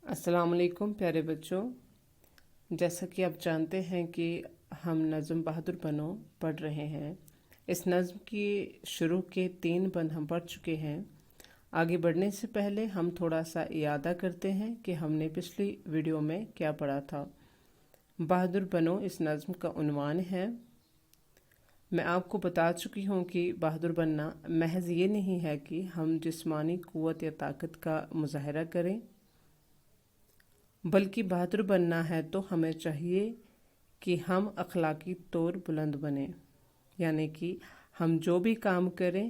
السلام علیکم پیارے بچوں، جیسا کہ آپ جانتے ہیں کہ ہم نظم بہادر بنو پڑھ رہے ہیں۔ اس نظم کی شروع کے 3 بند ہم پڑھ چکے ہیں۔ آگے بڑھنے سے پہلے ہم تھوڑا سا اعادہ کرتے ہیں کہ ہم نے پچھلی ویڈیو میں کیا پڑھا تھا۔ بہادر بنو اس نظم کا عنوان ہے۔ میں آپ کو بتا چکی ہوں کہ بہادر بننا محض یہ نہیں ہے کہ ہم جسمانی قوت یا طاقت کا مظاہرہ کریں، بلکہ بہادر بننا ہے تو ہمیں چاہیے کہ ہم اخلاقی طور بلند بنیں، یعنی کہ ہم جو بھی کام کریں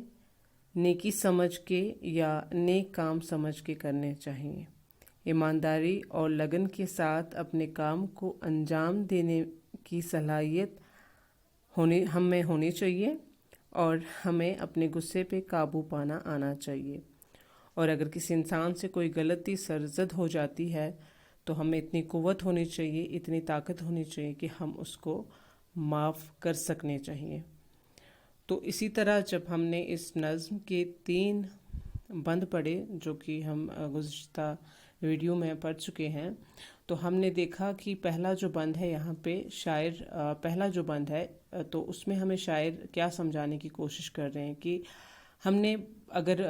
نیکی سمجھ کے یا نیک کام سمجھ کے کرنے چاہیے۔ ایمانداری اور لگن کے ساتھ اپنے کام کو انجام دینے کی صلاحیت ہم میں ہونی چاہیے، اور ہمیں اپنے غصے پہ قابو پانا آنا چاہیے۔ اور اگر کسی انسان سے کوئی غلطی سرزد ہو جاتی ہے تو ہمیں اتنی قوت ہونی چاہیے، اتنی طاقت ہونی چاہیے کہ ہم اس کو معاف کر سکنے چاہیے۔ تو اسی طرح جب ہم نے اس نظم کے 3 بند پڑھے جو کہ ہم گزشتہ ویڈیو میں پڑھ چکے ہیں، تو ہم نے دیکھا کہ پہلا جو بند ہے یہاں پہ شاعر پہلا جو بند ہے تو اس میں ہمیں شاعر کیا سمجھانے کی کوشش کر رہے ہیں کہ ہم نے اگر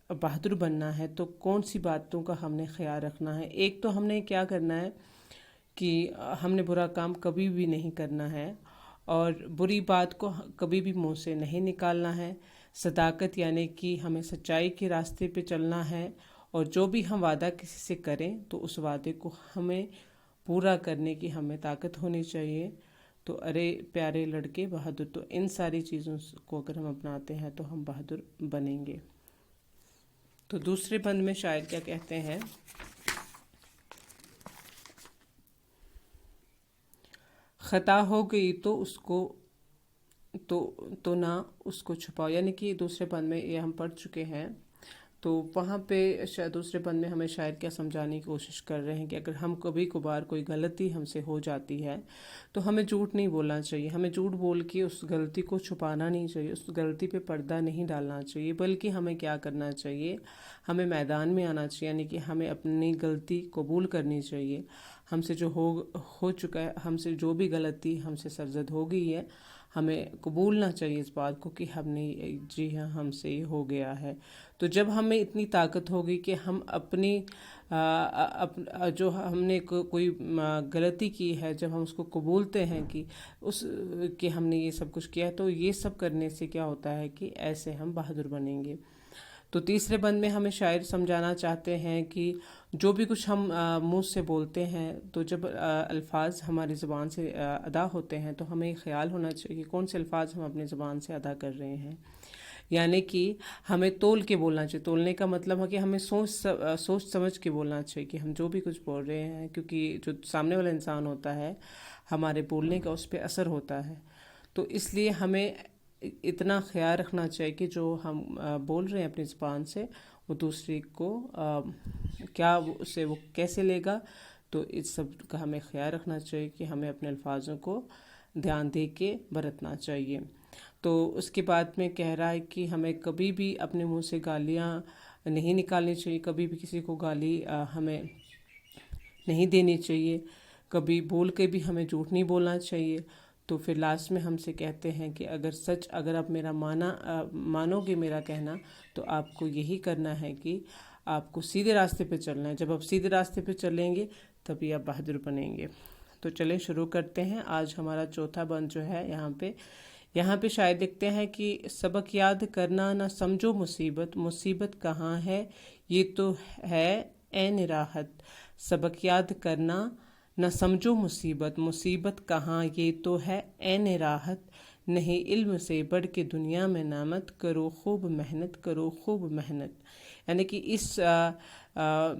بہادر بننا ہے تو کون سی باتوں کا ہم نے خیال رکھنا ہے۔ ایک تو ہم نے کیا کرنا ہے کہ ہم نے برا کام کبھی بھی نہیں کرنا ہے، اور بری بات کو کبھی بھی منہ سے نہیں نکالنا ہے۔ صداقت یعنی کہ ہمیں سچائی کے راستے پہ چلنا ہے، اور جو بھی ہم وعدہ کسی سے کریں تو اس وعدے کو ہمیں پورا کرنے کی ہمیں طاقت ہونی چاہیے۔ تو ارے پیارے لڑکے بہادر، تو ان ساری چیزوں کو اگر ہم اپناتے ہیں تو ہم بہادر بنیں گے۔ تو دوسرے بند میں شاعر کیا کہتے ہیں؟ خطا ہو گئی تو اس کو تو نہ اس کو چھپاؤ، یعنی کہ دوسرے بند میں یہ ہم پڑھ چکے ہیں۔ تو وہاں پہ دوسرے بند میں ہمیں شاعر کیا سمجھانے کی کوشش کر رہے ہیں کہ اگر ہم کبھی کبھار کوئی غلطی ہم سے ہو جاتی ہے تو ہمیں جھوٹ نہیں بولنا چاہیے، ہمیں جھوٹ بول کے اس غلطی کو چھپانا نہیں چاہیے، اس غلطی پہ پردہ نہیں ڈالنا چاہیے، بلکہ ہمیں کیا کرنا چاہیے، ہمیں میدان میں آنا چاہیے، یعنی کہ ہمیں اپنی غلطی قبول کرنی چاہیے۔ ہم سے جو ہو چکا ہے، ہم سے جو بھی غلطی ہم سے سرزد ہو گئی ہے، ہمیں قبولنا چاہیے اس بات کو کہ ہم نے جی ہاں ہم سے یہ ہو گیا ہے۔ تو جب ہمیں اتنی طاقت ہوگی کہ ہم اپنی جو ہم نے کوئی غلطی کی ہے، جب ہم اس کو قبولتے ہیں کہ ہم نے یہ سب کچھ کیا ہے، تو یہ سب کرنے سے کیا ہوتا ہے کہ ایسے ہم بہادر بنیں گے۔ تو تیسرے بند میں ہمیں شاعر سمجھانا چاہتے ہیں کہ جو بھی کچھ ہم منہ سے بولتے ہیں، تو جب الفاظ ہماری زبان سے ادا ہوتے ہیں تو ہمیں خیال ہونا چاہیے کہ کون سے الفاظ ہم اپنی زبان سے ادا کر رہے ہیں، یعنی کہ ہمیں تول کے بولنا چاہیے۔ تولنے کا مطلب ہے کہ ہمیں سوچ سمجھ کے بولنا چاہیے کہ ہم جو بھی کچھ بول رہے ہیں، کیونکہ جو سامنے والا انسان ہوتا ہے ہمارے بولنے کا اس پہ اثر ہوتا ہے۔ تو اس لیے ہمیں اتنا خیال رکھنا چاہیے کہ جو ہم بول رہے ہیں اپنی زبان سے، وہ دوسرے کو کیا اسے وہ کیسے لے گا۔ تو اس سب کا ہمیں خیال رکھنا چاہیے کہ ہمیں اپنے الفاظوں کو دھیان دے کے برتنا چاہیے۔ تو اس کے بعد میں کہہ رہا ہے کہ ہمیں کبھی بھی اپنے منہ سے گالیاں نہیں نکالنی چاہیے، کبھی بھی کسی کو گالی ہمیں نہیں دینی چاہیے، کبھی بول کے بھی ہمیں جھوٹ نہیں بولنا چاہیے۔ تو پھر لاسٹ میں ہم سے کہتے ہیں کہ اگر آپ میرا مانو گے میرا کہنا، تو آپ کو یہی کرنا ہے کہ آپ کو سیدھے راستے پہ چلنا ہے۔ جب آپ سیدھے راستے پہ چلیں گے تبھی آپ بہادر بنیں گے۔ تو چلیں شروع کرتے ہیں۔ آج ہمارا چوتھا بند جو ہے یہاں پہ شاعر لکھتے ہیں کہ سبق یاد کرنا نہ سمجھو مصیبت، مصیبت کہاں ہے یہ تو ہے عین راحت۔ سبق یاد کرنا نہ سمجھو مصیبت، مصیبت کہاں یہ تو ہے عین راحت۔ نہیں علم سے بڑھ کے دنیا میں نعمت، کرو خوب محنت، کرو خوب محنت۔ یعنی کہ اس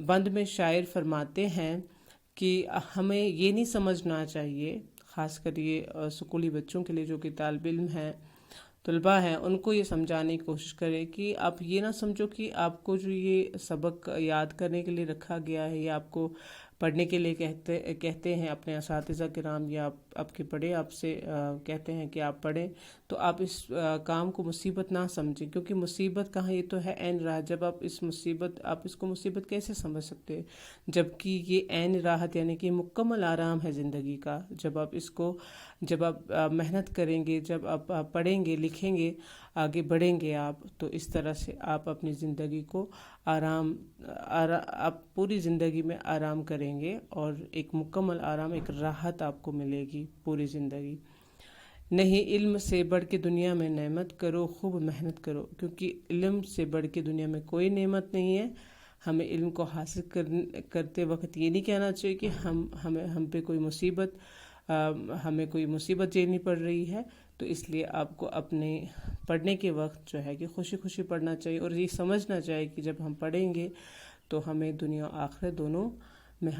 بند میں شاعر فرماتے ہیں کہ ہمیں یہ نہیں سمجھنا چاہیے، خاص کر یہ اسکولی بچوں کے لیے جو کہ طالب علم ہیں، طلباء ہیں، ان کو یہ سمجھانے کی کوشش کریں کہ آپ یہ نہ سمجھو کہ آپ کو جو یہ سبق یاد کرنے کے لیے رکھا گیا ہے یا آپ کو پڑھنے کے لیے کہتے ہیں اپنے اساتذہ کرام یا آپ کے بڑے آپ سے کہتے ہیں کہ آپ پڑھیں، تو آپ اس کام کو مصیبت نہ سمجھیں، کیونکہ مصیبت کہاں، یہ تو ہے عین راحت۔ جب آپ اس کو مصیبت کیسے سمجھ سکتے ہیں جبکہ یہ عین راحت یعنی کہ مکمل آرام ہے زندگی کا۔ جب آپ محنت کریں گے، جب آپ پڑھیں گے، لکھیں گے، آگے بڑھیں گے آپ، تو اس طرح سے آپ اپنی زندگی کو آپ پوری زندگی میں آرام کریں گے، اور ایک مکمل آرام، ایک راحت آپ کو ملے گی پوری زندگی۔ نہیں علم سے بڑھ کے دنیا میں نعمت کرو، خوب محنت کرو، کیونکہ علم سے بڑھ کے دنیا میں کوئی نعمت نہیں ہے۔ ہمیں علم کو حاصل کرتے وقت یہ نہیں کہنا چاہیے کہ ہم پہ ہمیں کوئی مصیبت جھیلنی پڑ رہی ہے، تو اس لیے آپ کو اپنے پڑھنے کے وقت جو ہے کہ خوشی خوشی پڑھنا چاہیے، اور یہ سمجھنا چاہیے کہ جب ہم پڑھیں گے تو ہمیں دنیا آخرت دونوں میں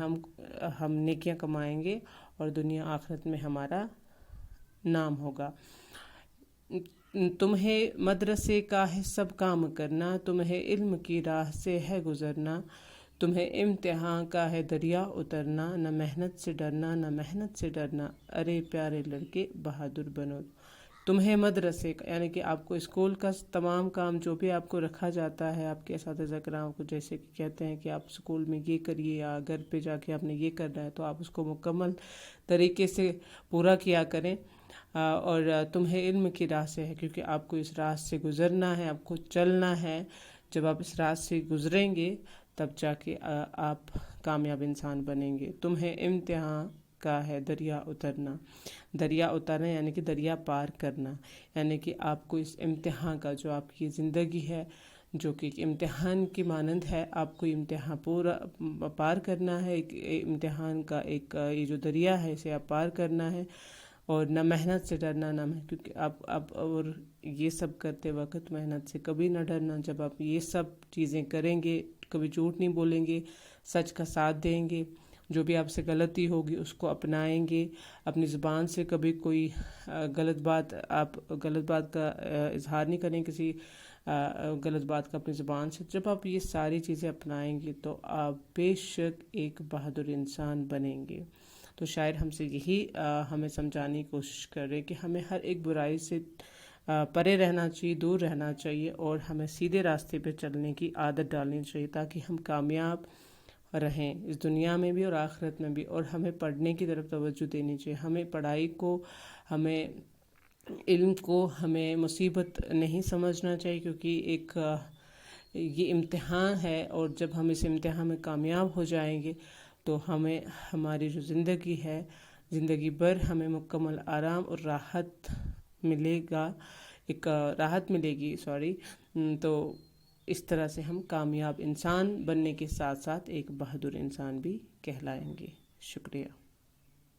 ہم نیکیاں کمائیں گے، اور دنیا آخرت میں ہمارا نام ہوگا۔ تمہیں مدرسے کا ہے سب کام کرنا، تمہیں علم کی راہ سے ہے گزرنا، تمہیں امتحان کا ہے دریا اترنا، نہ محنت سے ڈرنا، نہ محنت سے ڈرنا، ارے پیارے لڑکے بہادر بنو۔ تمہیں مدرسے کا یعنی کہ آپ کو اسکول کا تمام کام جو بھی آپ کو رکھا جاتا ہے، آپ کے اساتذہ کرام کو جیسے کہ کہتے ہیں کہ آپ اسکول میں یہ کریے یا گھر پہ جا کے آپ نے یہ کرنا ہے، تو آپ اس کو مکمل طریقے سے پورا کیا کریں۔ اور تمہیں علم کی راہ سے ہے، کیونکہ آپ کو اس راہ سے گزرنا ہے، آپ کو چلنا ہے۔ جب آپ اس راہ سے گزریں گے تب جا کے آپ کامیاب انسان بنیں گے۔ تمہیں امتحان کا ہے دریا اترنا، دریا اترنا یعنی کہ دریا پار کرنا، یعنی کہ آپ کو اس امتحان کا، جو آپ کی زندگی ہے جو کہ ایک امتحان کی مانند ہے، آپ کو امتحان پورا پار کرنا ہے۔ ایک امتحان کا ایک یہ جو دریا ہے اسے آپ پار کرنا ہے، اور نہ محنت سے ڈرنا، کیونکہ آپ اور یہ سب کرتے وقت محنت سے کبھی نہ ڈرنا۔ جب آپ یہ سب چیزیں کریں گے، کبھی جھوٹ نہیں بولیں گے، سچ کا ساتھ دیں گے، جو بھی آپ سے غلطی ہوگی اس کو اپنائیں گے، اپنی زبان سے کبھی کوئی غلط بات کا اظہار نہیں کریں، کسی غلط بات کا اپنی زبان سے۔ جب آپ یہ ساری چیزیں اپنائیں گے تو آپ بے شک ایک بہادر انسان بنیں گے۔ تو شاعر ہم سے یہی ہمیں سمجھانے کی کوشش کر رہے ہیں کہ ہمیں ہر ایک برائی سے پرے رہنا چاہیے، دور رہنا چاہیے، اور ہمیں سیدھے راستے پہ چلنے کی عادت ڈالنی چاہیے تاکہ ہم کامیاب رہیں اس دنیا میں بھی اور آخرت میں بھی۔ اور ہمیں پڑھنے کی طرف توجہ دینی چاہیے، ہمیں پڑھائی کو، ہمیں علم کو ہمیں مصیبت نہیں سمجھنا چاہیے، کیونکہ یہ امتحان ہے، اور جب ہم اس امتحان میں کامیاب ہو جائیں گے تو ہماری جو زندگی ہے، زندگی بھر ہمیں مکمل آرام اور راحت ملے گی تو اس طرح سے ہم کامیاب انسان بننے کے ساتھ ساتھ ایک بہادر انسان بھی کہلائیں گے۔ شکریہ۔